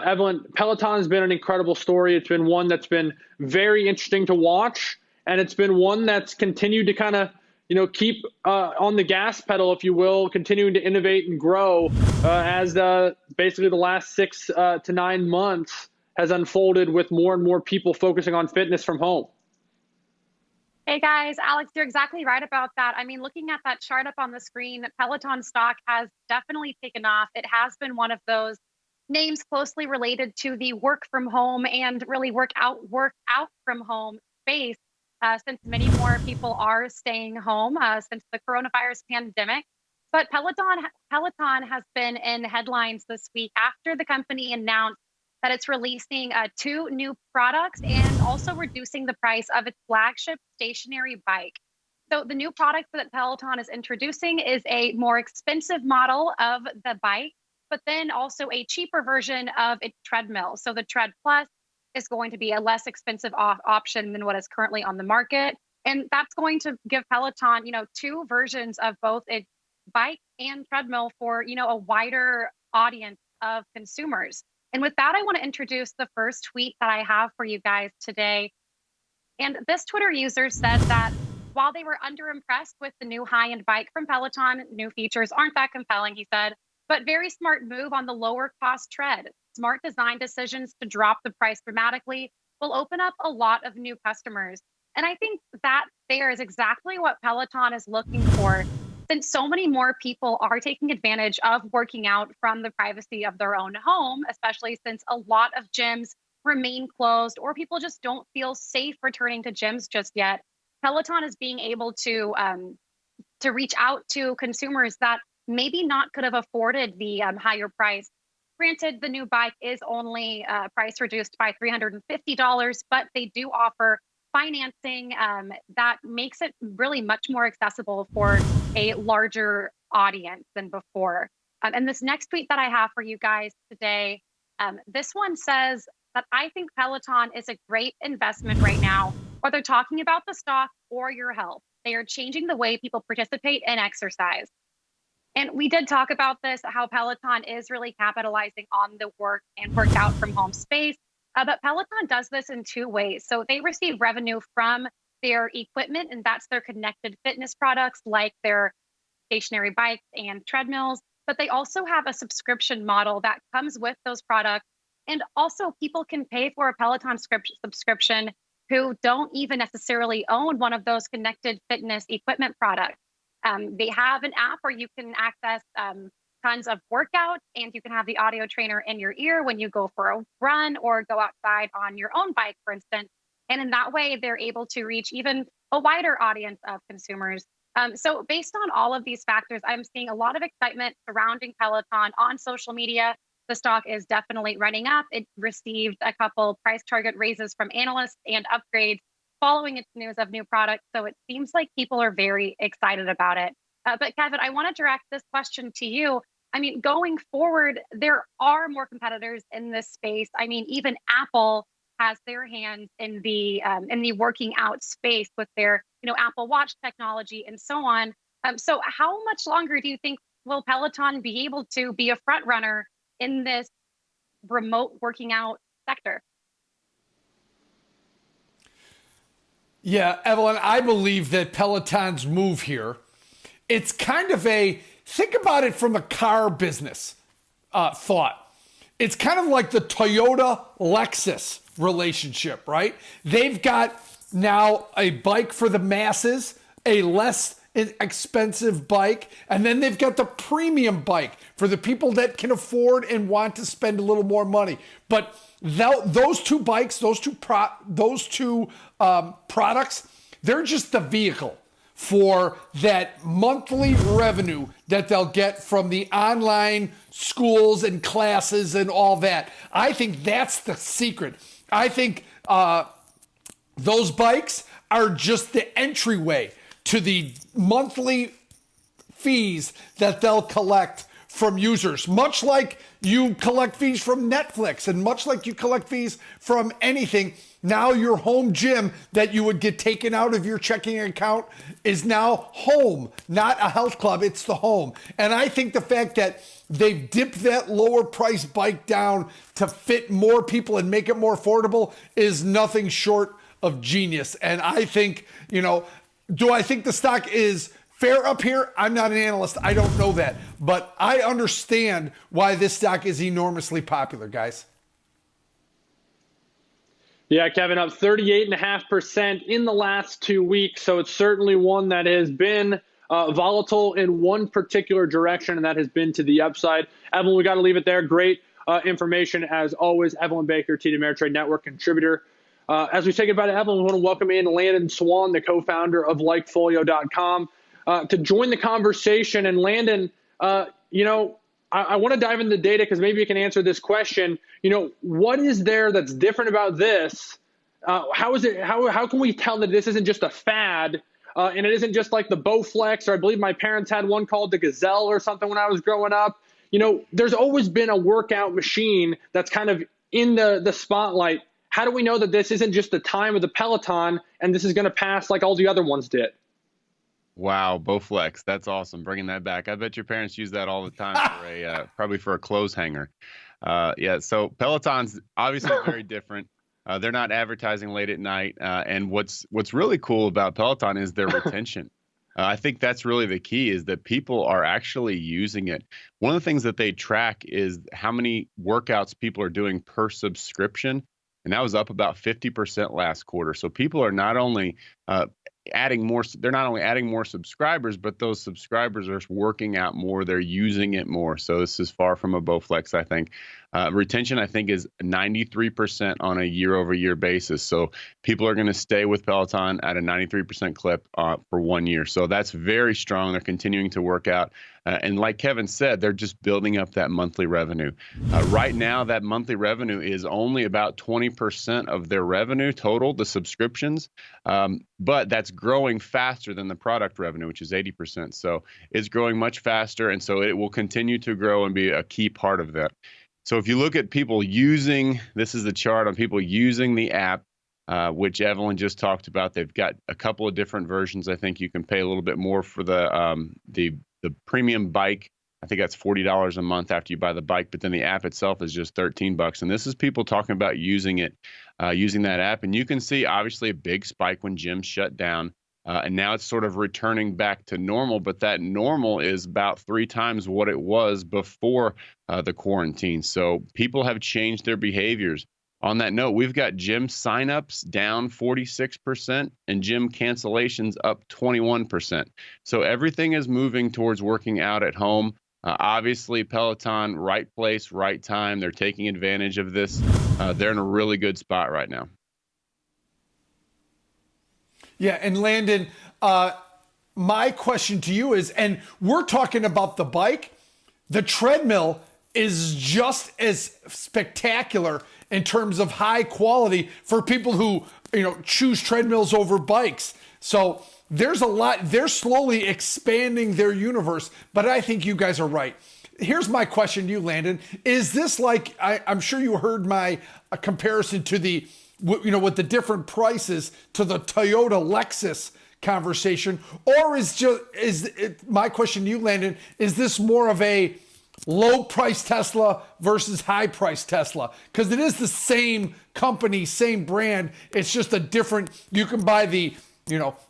Evelyn, Peloton has been an incredible story. It's been one that's been very interesting to watch, and it's been one that's continued to kind of, keep on the gas pedal, if you will, continuing to innovate and grow as basically the last 6 to 9 months has unfolded with more and more people focusing on fitness from home. Hey guys, Alex, you're exactly right about that. I mean, looking at that chart up on the screen, Peloton stock has definitely taken off. It has been one of those names closely related to the work from home and really work out from home space, since many more people are staying home since the coronavirus pandemic. But Peloton has been in headlines this week after the company announced that it's releasing 2 new products and also reducing the price of its flagship stationary bike. So the new product that Peloton is introducing is a more expensive model of the bike, but then also a cheaper version of its treadmill. So the Tread Plus is going to be a less expensive option than what is currently on the market. And that's going to give Peloton, 2 versions of both its bike and treadmill for, a wider audience of consumers. And with that, I want to introduce the first tweet that I have for you guys today. And this Twitter user said that while they were underimpressed with the new high-end bike from Peloton, new features aren't that compelling, he said, but very smart move on the lower cost tread. Smart design decisions to drop the price dramatically will open up a lot of new customers. And I think that there is exactly what Peloton is looking for, since so many more people are taking advantage of working out from the privacy of their own home, especially since a lot of gyms remain closed or people just don't feel safe returning to gyms just yet. Peloton is being able to reach out to consumers that maybe not could have afforded the higher price. Granted, the new bike is only price reduced by $350, but they do offer financing that makes it really much more accessible for a larger audience than before. And this next tweet that I have for you guys today, this one says that I think Peloton is a great investment right now, whether talking about the stock or your health. They are changing the way people participate in exercise. And we did talk about this, how Peloton is really capitalizing on the work and workout from home space. But Peloton does this in 2 ways. So they receive revenue from their equipment, and that's their connected fitness products like their stationary bikes and treadmills. But they also have a subscription model that comes with those products. And also, people can pay for a Peloton subscription who don't even necessarily own one of those connected fitness equipment products. They have an app where you can access tons of workouts, and you can have the audio trainer in your ear when you go for a run or go outside on your own bike, for instance. And in that way, they're able to reach even a wider audience of consumers. So based on all of these factors, I'm seeing a lot of excitement surrounding Peloton on social media. The stock is definitely running up. It received a couple price target raises from analysts and upgrades following its news of new products. So it seems like people are very excited about it. But Kevin, I want to direct this question to you. I mean, going forward, there are more competitors in this space. I mean, even Apple has their hands in the working out space with their, Apple Watch technology and so on. So how much longer do you think will Peloton be able to be a front runner in this remote working out sector? Yeah, Evelyn, I believe that Peloton's move here, it's kind of think about it from a car business thought. It's kind of like the Toyota Lexus relationship, right? They've got now a bike for the masses, a less expensive bike, and then they've got the premium bike for the people that can afford and want to spend a little more money. But those 2 bikes, those two products, they're just the vehicle for that monthly revenue that they'll get from the online schools and classes and all that. I think that's the secret. I think those bikes are just the entryway to the monthly fees that they'll collect from users, much like you collect fees from Netflix and much like you collect fees from anything. Now your home gym that you would get taken out of your checking account is now home, not a health club. It's the home. And I think the fact that they've dipped that lower price bike down to fit more people and make it more affordable is nothing short of genius. And I think, do I think the stock is fair up here? I'm not an analyst. I don't know that. But I understand why this stock is enormously popular, guys. Yeah, Kevin, up 38.5% in the last 2 weeks. So it's certainly one that has been volatile in one particular direction, and that has been to the upside. Evelyn, we got to leave it there. Great information as always. Evelyn Baker, TD Ameritrade Network contributor. As we say goodbye to Evelyn, we want to welcome in Landon Swan, the co-founder of LikeFolio.com. To join the conversation. And Landon, I want to dive into the data because maybe you can answer this question. What is there that's different about this? How can we tell that this isn't just a fad and it isn't just like the Bowflex, or I believe my parents had one called the Gazelle or something when I was growing up. There's always been a workout machine that's kind of in the spotlight. How do we know that this isn't just the time of the Peloton and this is going to pass like all the other ones did? Wow, Bowflex, that's awesome. Bringing that back. I bet your parents use that all the time for probably for a clothes hanger. Yeah, so Peloton's obviously very different. They're not advertising late at night, and what's really cool about Peloton is their retention. I think that's really the key, is that people are actually using it. One of the things that they track is how many workouts people are doing per subscription, and that was up about 50% last quarter. So people are not only adding more subscribers, but those subscribers are working out more. They're using it more. So this is far from a Bowflex, I think. Retention, I think, is 93% on a year-over-year basis. So people are going to stay with Peloton at a 93% clip for 1 year. So that's very strong. They're continuing to work out. And like Kevin said, they're just building up that monthly revenue. Right now, that monthly revenue is only about 20% of their revenue total, the subscriptions. But that's growing faster than the product revenue, which is 80%. So it's growing much faster. And so it will continue to grow and be a key part of that. So if you look at people using, this is the chart on people using the app, which Evelyn just talked about. They've got a couple of different versions. I think you can pay a little bit more for the premium bike. I think that's $40 a month after you buy the bike, but then the app itself is just $13. And this is people talking about using it, using that app. And you can see obviously a big spike when gyms shut down. And now it's sort of returning back to normal, but that normal is about 3 times what it was before the quarantine. So people have changed their behaviors. On that note, we've got gym signups down 46% and gym cancellations up 21%. So everything is moving towards working out at home. Obviously, Peloton, right place, right time. They're taking advantage of this. They're in a really good spot right now. Yeah, and Landon, my question to you is, and we're talking about the bike, the treadmill is just as spectacular in terms of high quality for people who, choose treadmills over bikes. So there's a lot, they're slowly expanding their universe, but I think you guys are right. Here's my question to you, Landon. Is this like, I'm sure you heard my comparison to the, with the different prices to the Toyota Lexus conversation, or my question to you, Landon, is this more of a low price Tesla versus high price Tesla? Because it is the same company, same brand. It's just a different, you can buy the,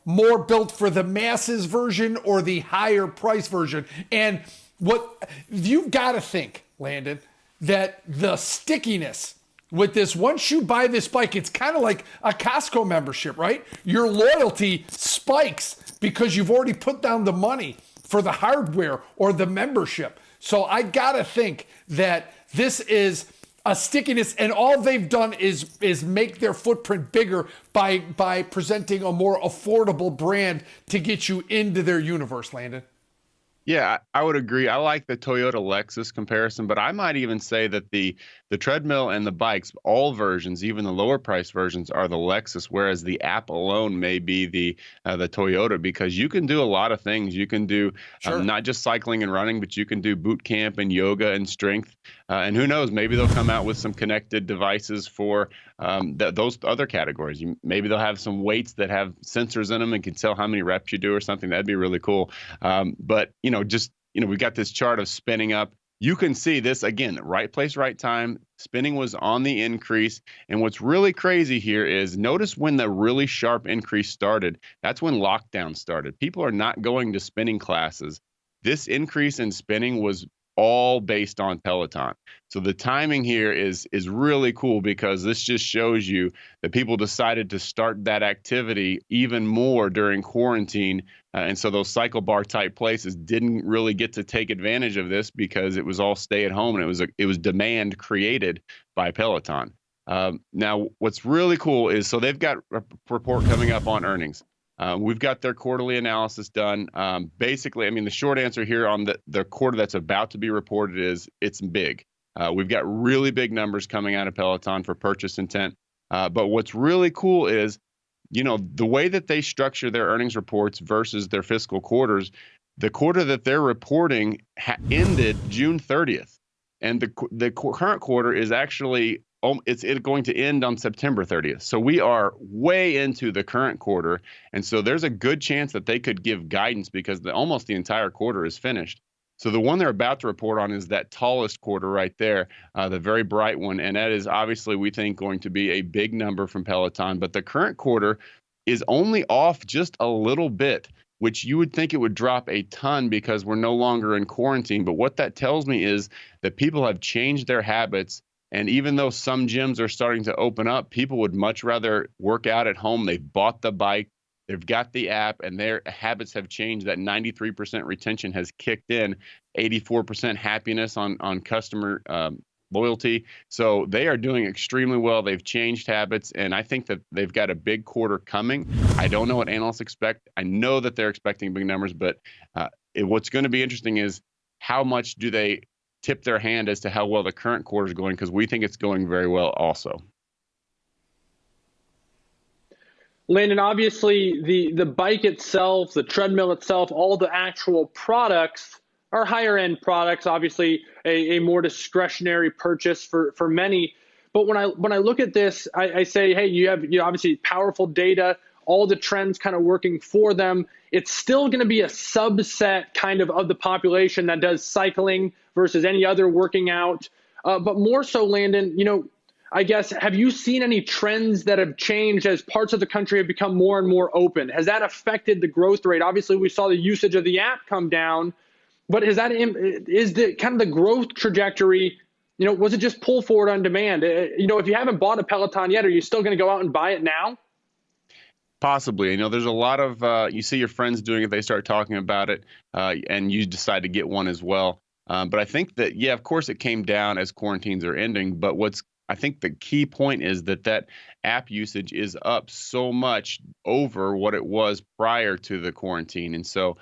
more built for the masses version or the higher price version. And what you've got to think, Landon, that the stickiness with this, once you buy this bike, it's kind of like a Costco membership, right? Your loyalty spikes because you've already put down the money for the hardware or the membership. So I gotta think that this is a stickiness, and all they've done is make their footprint bigger by presenting a more affordable brand to get you into their universe, Landon. Yeah, I would agree. I like the Toyota Lexus comparison, but I might even say that the the treadmill and the bikes, all versions, even the lower price versions, are the Lexus, whereas the app alone may be the Toyota, because you can do a lot of things. You can do Sure. not just cycling and running, but you can do boot camp and yoga and strength. And who knows, maybe they'll come out with some connected devices for those other categories. Maybe they'll have some weights that have sensors in them and can tell how many reps you do or something. That'd be really cool. But we got this chart of spinning up. You can see this again, right place, right time. Spinning was on the increase. And what's really crazy here is notice when the really sharp increase started. That's when lockdown started. People are not going to spinning classes. This increase in spinning was all based on Peloton. So the timing here is really cool, because this just shows you that people decided to start that activity even more during quarantine. And so those cycle bar type places didn't really get to take advantage of this because it was all stay at home, and it was demand created by Peloton. Now, what's really cool is, so they've got a report coming up on earnings. We've got their quarterly analysis done. Basically, I mean, the short answer here on the quarter that's about to be reported is it's big. We've got really big numbers coming out of Peloton for purchase intent. But what's really cool is, the way that they structure their earnings reports versus their fiscal quarters, the quarter that they're reporting ended June 30th. And the current quarter is actually it's going to end on September 30th. So we are way into the current quarter. And so there's a good chance that they could give guidance, because almost the entire quarter is finished. So the one they're about to report on is that tallest quarter right there, the very bright one. And that is obviously, we think, going to be a big number from Peloton. But the current quarter is only off just a little bit, which you would think it would drop a ton because we're no longer in quarantine. But what that tells me is that people have changed their habits. And even though some gyms are starting to open up, people would much rather work out at home. They've bought the bike, they've got the app, and their habits have changed. That 93% retention has kicked in, 84% happiness on customer loyalty. So they are doing extremely well. They've changed habits, and I think that they've got a big quarter coming. I don't know what analysts expect. I know that they're expecting big numbers, but what's going to be interesting is how much do they tip their hand as to how well the current quarter is going, because we think it's going very well also. Landon, obviously the bike itself, the treadmill itself, all the actual products are higher end products, obviously a more discretionary purchase for many. But when I look at this, I say, hey, you have obviously powerful data, all the trends kind of working for them. It's still going to be a subset kind of the population that does cycling versus any other working out. But more so, Landon, I guess, have you seen any trends that have changed as parts of the country have become more and more open? Has that affected the growth rate? Obviously, we saw the usage of the app come down, but is the kind of the growth trajectory, was it just pull forward on demand? If you haven't bought a Peloton yet, are you still going to go out and buy it now? Possibly. There's a lot of, you see your friends doing it, they start talking about it, and you decide to get one as well. But I think that, yeah, of course it came down as quarantines are ending. But I think the key point is that app usage is up so much over what it was prior to the quarantine. And so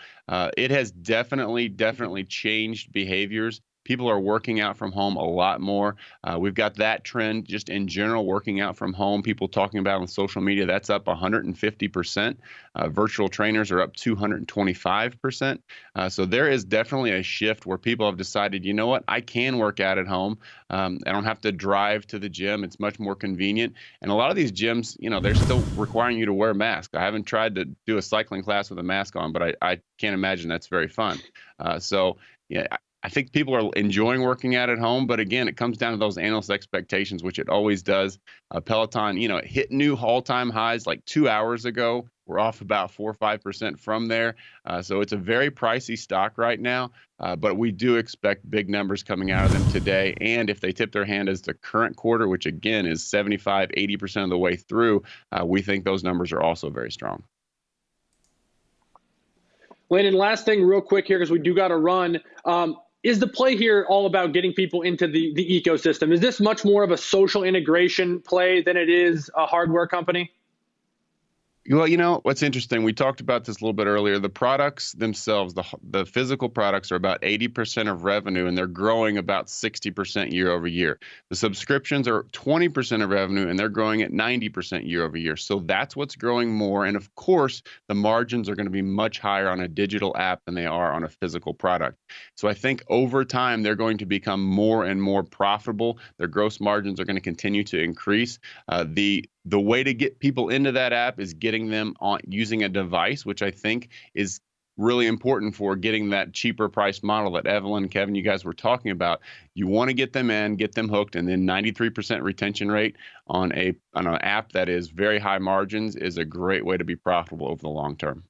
it has definitely changed behaviors. People are working out from home a lot more. We've got that trend just in general, working out from home. People talking about on social media, that's up 150%. Virtual trainers are up 225%. So there is definitely a shift where people have decided, you know what, I can work out at home. I don't have to drive to the gym. It's much more convenient. And a lot of these gyms, they're still requiring you to wear a mask. I haven't tried to do a cycling class with a mask on, but I can't imagine that's very fun. So yeah, I think people are enjoying working out at home, but again, it comes down to those analyst expectations, which it always does. Peloton, it hit new all-time highs like 2 hours ago. We're off about 4 or 5% from there. So it's a very pricey stock right now, but we do expect big numbers coming out of them today. And if they tip their hand as the current quarter, which again is 75, 80% of the way through, we think those numbers are also very strong. Landon, last thing real quick here, because we do got to run. Is the play here all about getting people into the ecosystem? Is this much more of a social integration play than it is a hardware company? Well, you know, what's interesting, we talked about this a little bit earlier. The products themselves, the physical products are about 80% of revenue, and they're growing about 60% year over year. The subscriptions are 20% of revenue, and they're growing at 90% year over year. So that's what's growing more. And of course, the margins are going to be much higher on a digital app than they are on a physical product. So I think over time, they're going to become more and more profitable. Their gross margins are going to continue to increase. The way to get people into that app is getting them on using a device, which I think is really important for getting that cheaper price model that Evelyn, Kevin, you guys were talking about. You want to get them in, get them hooked, and then 93% retention rate on an app that is very high margins is a great way to be profitable over the long term.